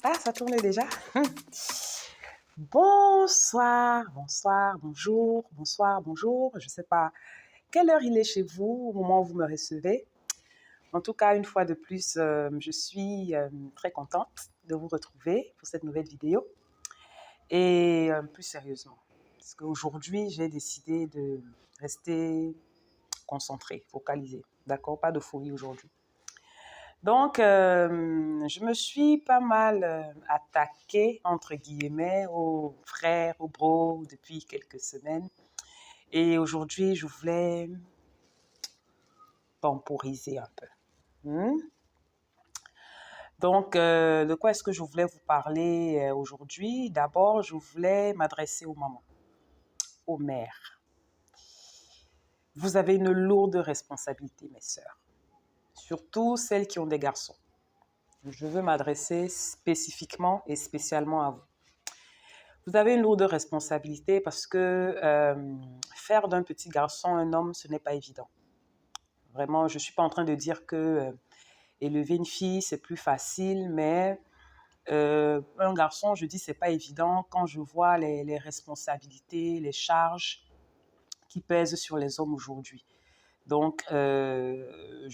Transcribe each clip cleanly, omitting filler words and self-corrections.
Ah, ça tourne déjà. Bonsoir, bonsoir, bonjour, bonsoir, bonjour. Je ne sais pas quelle heure il est chez vous au moment où vous me recevez. En tout cas, une fois de plus, je suis très contente de vous retrouver pour cette nouvelle vidéo. Et plus sérieusement, parce qu'aujourd'hui, j'ai décidé de rester concentrée, focalisée. D'accord? Pas de folie aujourd'hui. Donc, je me suis pas mal attaquée, entre guillemets, aux frères, aux bros depuis quelques semaines. Et aujourd'hui, je voulais temporiser un peu. Donc, de quoi est-ce que je voulais vous parler aujourd'hui? D'abord, je voulais m'adresser aux mamans, aux mères. Vous avez une lourde responsabilité, mes sœurs, surtout celles qui ont des garçons. Je veux m'adresser spécifiquement et spécialement à vous. Vous avez une lourde responsabilité parce que faire d'un petit garçon un homme, ce n'est pas évident. Vraiment, je ne suis pas en train de dire que élever une fille, c'est plus facile, mais un garçon, je dis, c'est pas évident quand je vois les responsabilités, les charges qui pèsent sur les hommes aujourd'hui. Donc, je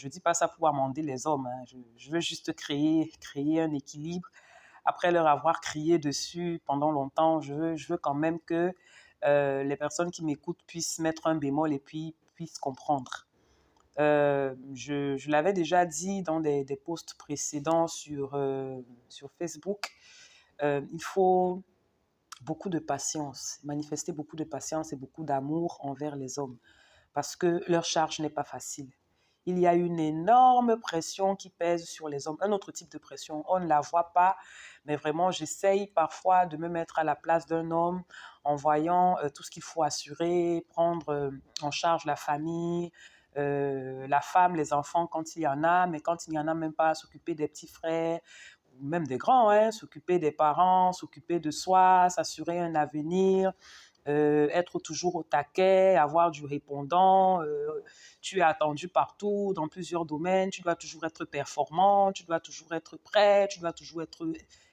ne dis pas ça pour amender les hommes. Hein. Je veux juste créer un équilibre. Après leur avoir crié dessus pendant longtemps, je veux quand même que les personnes qui m'écoutent puissent mettre un bémol et puis puissent comprendre. Je l'avais déjà dit dans des posts précédents sur Facebook, il faut beaucoup de patience, manifester beaucoup de patience et beaucoup d'amour envers les hommes parce que leur charge n'est pas facile. Il y a une énorme pression qui pèse sur les hommes, un autre type de pression. On ne la voit pas, mais vraiment, j'essaye parfois de me mettre à la place d'un homme en voyant tout ce qu'il faut assurer, prendre en charge la famille, la femme, les enfants quand il y en a, mais quand il n'y en a même pas, s'occuper des petits frères, ou même des grands, hein, s'occuper des parents, s'occuper de soi, s'assurer un avenir, être toujours au taquet, avoir du répondant, tu es attendu partout, dans plusieurs domaines, tu dois toujours être performant, tu dois toujours être prêt, tu dois toujours être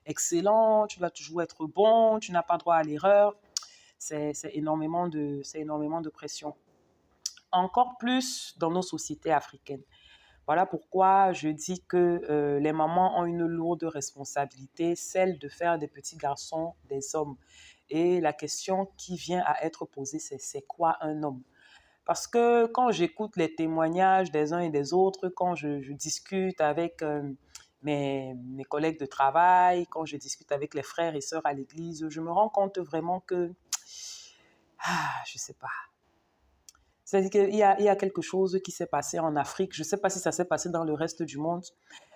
excellent, tu dois toujours être bon, tu n'as pas droit à l'erreur. C'est énormément de pression. Encore plus dans nos sociétés africaines. Voilà pourquoi je dis que les mamans ont une lourde responsabilité, celle de faire des petits garçons des hommes. Et la question qui vient à être posée, c'est quoi un homme? Parce que quand j'écoute les témoignages des uns et des autres, quand je discute avec mes collègues de travail, quand je discute avec les frères et sœurs à l'église, je me rends compte vraiment que, je ne sais pas, c'est-à-dire qu'il y a quelque chose qui s'est passé en Afrique. Je ne sais pas si ça s'est passé dans le reste du monde,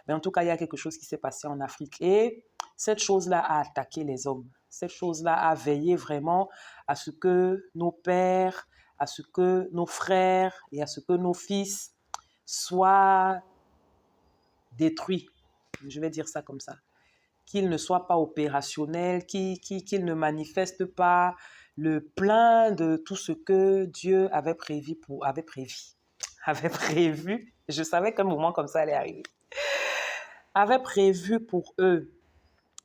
mais en tout cas, il y a quelque chose qui s'est passé en Afrique. Et cette chose-là a attaqué les hommes. Cette chose-là a veillé vraiment à ce que nos pères, à ce que nos frères et à ce que nos fils soient détruits. Je vais dire ça comme ça. Qu'ils ne soient pas opérationnels, qu'ils ne manifestent pas le plein de tout ce que Dieu avait prévu avait prévu, je savais qu'un moment comme ça allait arriver, avait prévu pour eux.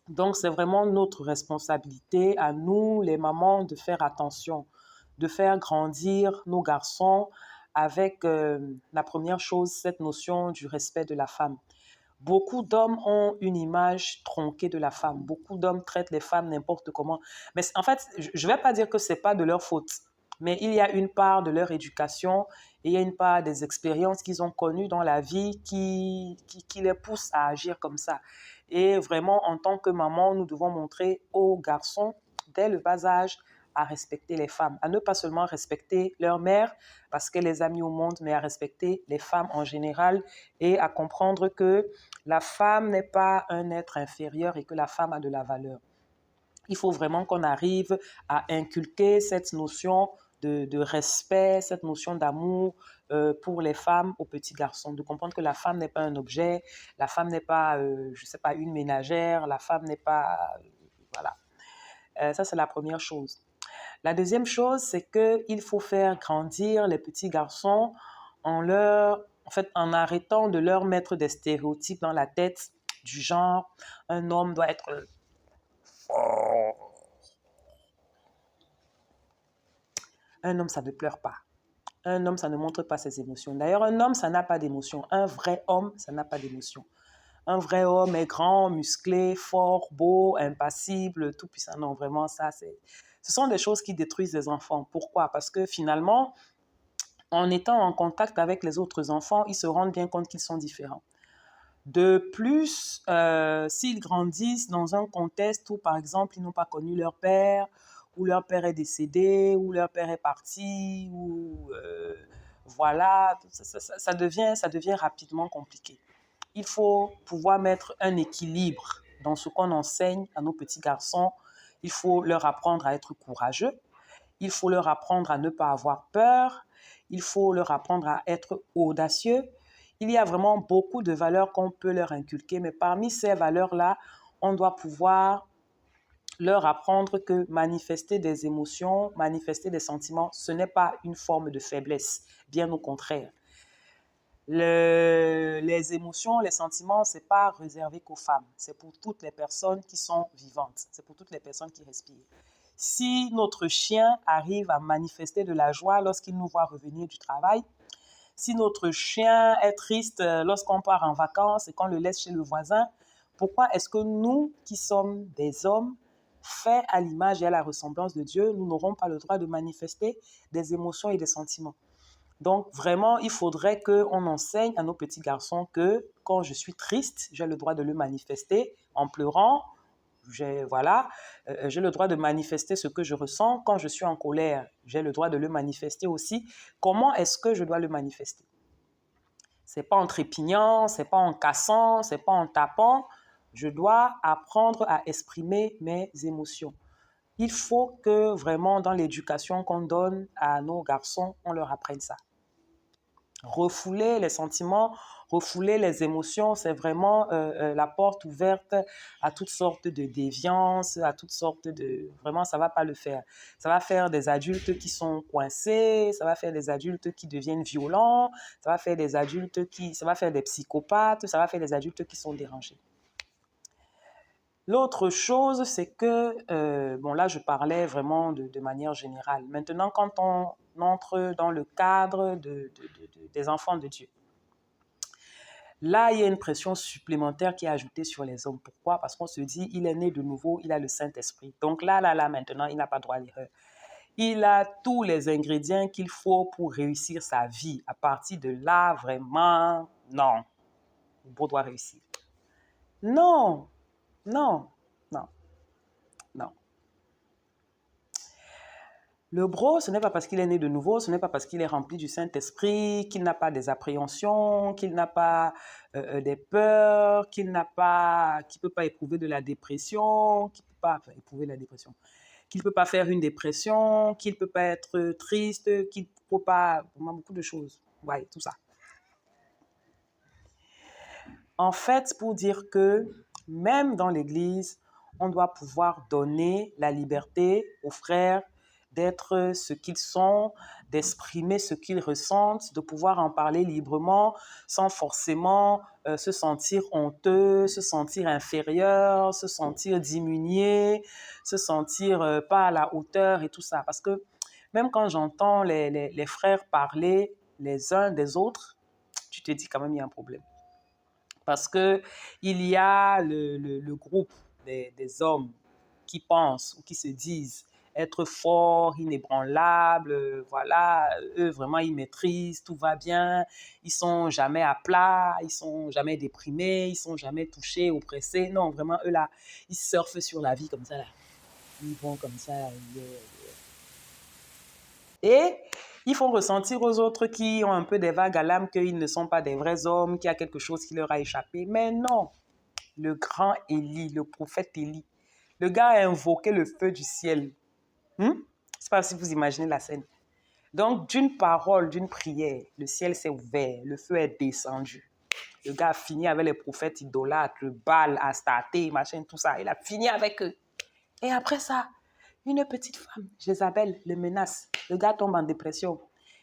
Donc, c'est vraiment notre responsabilité à nous, les mamans, de faire attention, de faire grandir nos garçons avec la première chose, cette notion du respect de la femme. Beaucoup d'hommes ont une image tronquée de la femme. Beaucoup d'hommes traitent les femmes n'importe comment. Mais en fait, je ne vais pas dire que ce n'est pas de leur faute. Mais il y a une part de leur éducation et il y a une part des expériences qu'ils ont connues dans la vie qui les poussent à agir comme ça. Et vraiment, en tant que maman, nous devons montrer aux garçons, dès le bas âge, à respecter les femmes, à ne pas seulement respecter leur mère parce qu'elle les a mis au monde, mais à respecter les femmes en général et à comprendre que la femme n'est pas un être inférieur et que la femme a de la valeur. Il faut vraiment qu'on arrive à inculquer cette notion de respect, cette notion d'amour pour les femmes aux petits garçons, de comprendre que la femme n'est pas un objet, la femme n'est pas, je sais pas, une ménagère, la femme n'est pas... voilà. Ça, c'est la première chose. La deuxième chose, c'est qu'il faut faire grandir les petits garçons en arrêtant de leur mettre des stéréotypes dans la tête du genre, un homme doit être fort. Un homme, ça ne pleure pas. Un homme, ça ne montre pas ses émotions. D'ailleurs, un homme, ça n'a pas d'émotion. Un vrai homme, ça n'a pas d'émotion. Un vrai homme est grand, musclé, fort, beau, impassible, tout puissant. Non, vraiment, ce sont des choses qui détruisent les enfants. Pourquoi? Parce que finalement, en étant en contact avec les autres enfants, ils se rendent bien compte qu'ils sont différents. De plus, s'ils grandissent dans un contexte où, par exemple, ils n'ont pas connu leur père, ou leur père est décédé, ou leur père est parti, ou voilà, ça devient rapidement compliqué. Il faut pouvoir mettre un équilibre dans ce qu'on enseigne à nos petits garçons. Il faut leur apprendre à être courageux. Il faut leur apprendre à ne pas avoir peur. Il faut leur apprendre à être audacieux. Il y a vraiment beaucoup de valeurs qu'on peut leur inculquer, mais parmi ces valeurs-là, on doit pouvoir leur apprendre que manifester des émotions, manifester des sentiments, ce n'est pas une forme de faiblesse, bien au contraire. Les émotions, les sentiments, ce n'est pas réservé qu'aux femmes. C'est pour toutes les personnes qui sont vivantes. C'est pour toutes les personnes qui respirent. Si notre chien arrive à manifester de la joie lorsqu'il nous voit revenir du travail, si notre chien est triste lorsqu'on part en vacances et qu'on le laisse chez le voisin, pourquoi est-ce que nous, qui sommes des hommes, faits à l'image et à la ressemblance de Dieu, nous n'aurons pas le droit de manifester des émotions et des sentiments? Donc, vraiment, il faudrait qu'on enseigne à nos petits garçons que quand je suis triste, j'ai le droit de le manifester en pleurant. J'ai le droit de manifester ce que je ressens. Quand je suis en colère, j'ai le droit de le manifester aussi. Comment est-ce que je dois le manifester? Ce n'est pas en trépignant, ce n'est pas en cassant, ce n'est pas en tapant. Je dois apprendre à exprimer mes émotions. Il faut que vraiment dans l'éducation qu'on donne à nos garçons, on leur apprenne ça. Refouler les sentiments, refouler les émotions, c'est vraiment la porte ouverte à toutes sortes de déviances, à toutes sortes de... Vraiment, ça ne va pas le faire. Ça va faire des adultes qui sont coincés, ça va faire des adultes qui deviennent violents, ça va faire des adultes ça va faire des psychopathes, ça va faire des adultes qui sont dérangés. L'autre chose, c'est que, bon là je parlais vraiment de manière générale. Maintenant, quand on entre dans le cadre des enfants de Dieu, là il y a une pression supplémentaire qui est ajoutée sur les hommes. Pourquoi? Parce qu'on se dit, il est né de nouveau, il a le Saint-Esprit. Donc là, maintenant, il n'a pas droit à l'erreur. Il a tous les ingrédients qu'il faut pour réussir sa vie. À partir de là, vraiment, non, le beau doit réussir. Non, non, non, non. Le bro, ce n'est pas parce qu'il est né de nouveau, ce n'est pas parce qu'il est rempli du Saint-Esprit, qu'il n'a pas des appréhensions, qu'il n'a pas des peurs, qu'il ne peut pas éprouver de la dépression, qu'il ne peut pas éprouver la dépression, qu'il ne peut pas faire une dépression, qu'il ne peut pas être triste, qu'il ne peut pas... beaucoup de choses. Ouais, tout ça. En fait, pour dire que même dans l'Église, on doit pouvoir donner la liberté aux frères d'être ce qu'ils sont, d'exprimer ce qu'ils ressentent, de pouvoir en parler librement sans forcément se sentir honteux, se sentir inférieur, se sentir diminué, se sentir pas à la hauteur et tout ça. Parce que même quand j'entends les frères parler les uns des autres, tu te dis quand même il y a un problème. Parce qu'il y a le groupe des hommes qui pensent ou qui se disent être forts, inébranlables, voilà, eux vraiment ils maîtrisent, tout va bien, ils sont jamais à plat, ils sont jamais déprimés, ils sont jamais touchés, oppressés, non, vraiment eux là, ils surfent sur la vie comme ça là, ils vont comme ça, et ils font ressentir aux autres qui ont un peu des vagues à l'âme qu'ils ne sont pas des vrais hommes, qu'il y a quelque chose qui leur a échappé. Mais non, le grand Élie, le prophète Élie, le gars a invoqué le feu du ciel. Je ne sais pas si vous imaginez la scène. Donc, d'une parole, d'une prière, le ciel s'est ouvert, le feu est descendu. Le gars a fini avec les prophètes idolâtres, Baal, Astarté, machin, tout ça. Il a fini avec eux. Et après ça, une petite femme, Jézabel, le menace. Le gars tombe en dépression.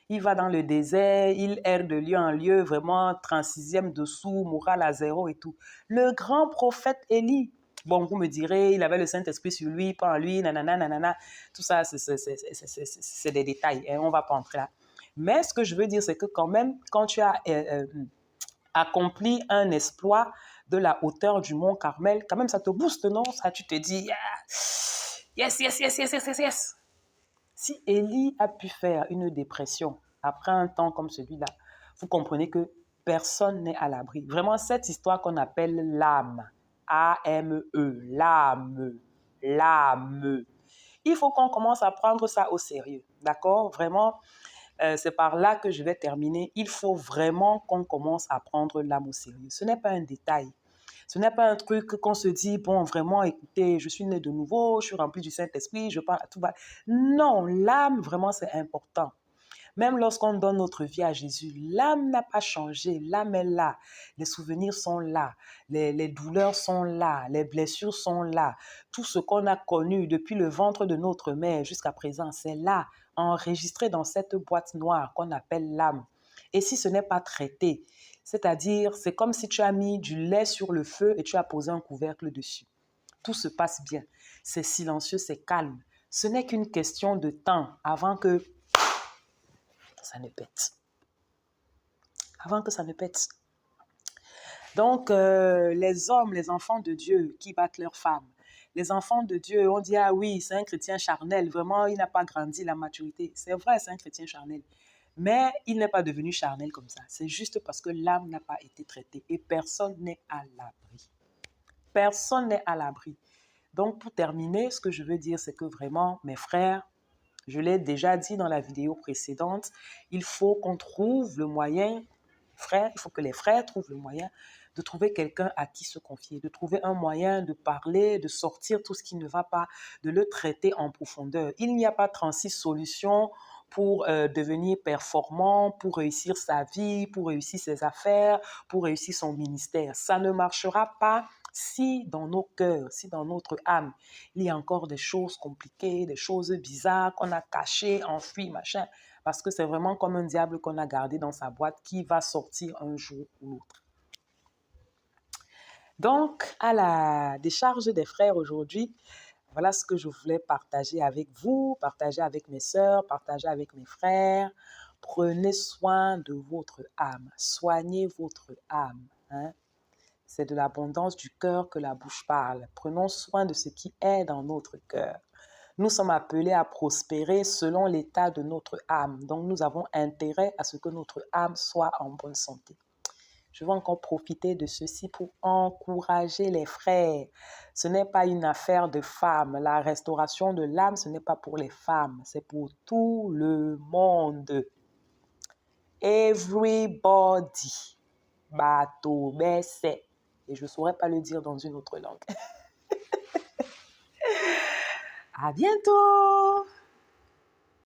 Il va dans le désert, il erre de lieu en lieu, vraiment 36e dessous, morale à zéro et tout. Le grand prophète Élie, bon, vous me direz, il avait le Saint-Esprit sur lui, pas en lui, nanana, nanana. Tout ça, c'est des détails, hein, on ne va pas entrer là. Mais ce que je veux dire, c'est que quand même, quand tu as accompli un exploit de la hauteur du mont Carmel, quand même, ça te booste, non? Ça, tu te dis, yeah, yes, yes, yes, yes, yes, yes, yes. Si Élie a pu faire une dépression après un temps comme celui-là, vous comprenez que personne n'est à l'abri. Vraiment, cette histoire qu'on appelle l'âme, A-M-E, l'âme, l'âme. Il faut qu'on commence à prendre ça au sérieux, d'accord? Vraiment, c'est par là que je vais terminer. Il faut vraiment qu'on commence à prendre l'âme au sérieux. Ce n'est pas un détail. Ce n'est pas un truc qu'on se dit, bon, vraiment, écoutez, je suis né de nouveau, je suis rempli du Saint-Esprit, je parle à tout va. Non, l'âme, vraiment, c'est important. Même lorsqu'on donne notre vie à Jésus, l'âme n'a pas changé, l'âme est là, les souvenirs sont là, les douleurs sont là, les blessures sont là, tout ce qu'on a connu depuis le ventre de notre mère jusqu'à présent, c'est là, enregistré dans cette boîte noire qu'on appelle l'âme. Et si ce n'est pas traité, c'est-à-dire c'est comme si tu as mis du lait sur le feu et tu as posé un couvercle dessus. Tout se passe bien, c'est silencieux, c'est calme. Ce n'est qu'une question de temps avant que ça ne pète. Avant que ça ne pète. Donc, les hommes, les enfants de Dieu qui battent leurs femmes, les enfants de Dieu, on dit, ah oui, c'est un chrétien charnel, vraiment, il n'a pas grandi la maturité. C'est vrai, c'est un chrétien charnel. Mais il n'est pas devenu charnel comme ça. C'est juste parce que l'âme n'a pas été traitée et personne n'est à l'abri. Personne n'est à l'abri. Donc, pour terminer, ce que je veux dire, c'est que vraiment, mes frères, je l'ai déjà dit dans la vidéo précédente, il faut qu'on trouve le moyen, frère, il faut que les frères trouvent le moyen de trouver quelqu'un à qui se confier, de trouver un moyen de parler, de sortir tout ce qui ne va pas, de le traiter en profondeur. Il n'y a pas 36 solutions pour devenir performant, pour réussir sa vie, pour réussir ses affaires, pour réussir son ministère. Ça ne marchera pas si dans nos cœurs, si dans notre âme, il y a encore des choses compliquées, des choses bizarres qu'on a cachées, enfuies, machin, parce que c'est vraiment comme un diable qu'on a gardé dans sa boîte qui va sortir un jour ou l'autre. Donc, à la décharge des frères aujourd'hui, voilà ce que je voulais partager avec vous, partager avec mes sœurs, partager avec mes frères. Prenez soin de votre âme, soignez votre âme. Hein? C'est de l'abondance du cœur que la bouche parle. Prenons soin de ce qui est dans notre cœur. Nous sommes appelés à prospérer selon l'état de notre âme. Donc, nous avons intérêt à ce que notre âme soit en bonne santé. Je vais encore profiter de ceci pour encourager les frères. Ce n'est pas une affaire de femmes. La restauration de l'âme, ce n'est pas pour les femmes. C'est pour tout le monde. Everybody. Bateau, c'est. Et je ne saurais pas le dire dans une autre langue. À bientôt!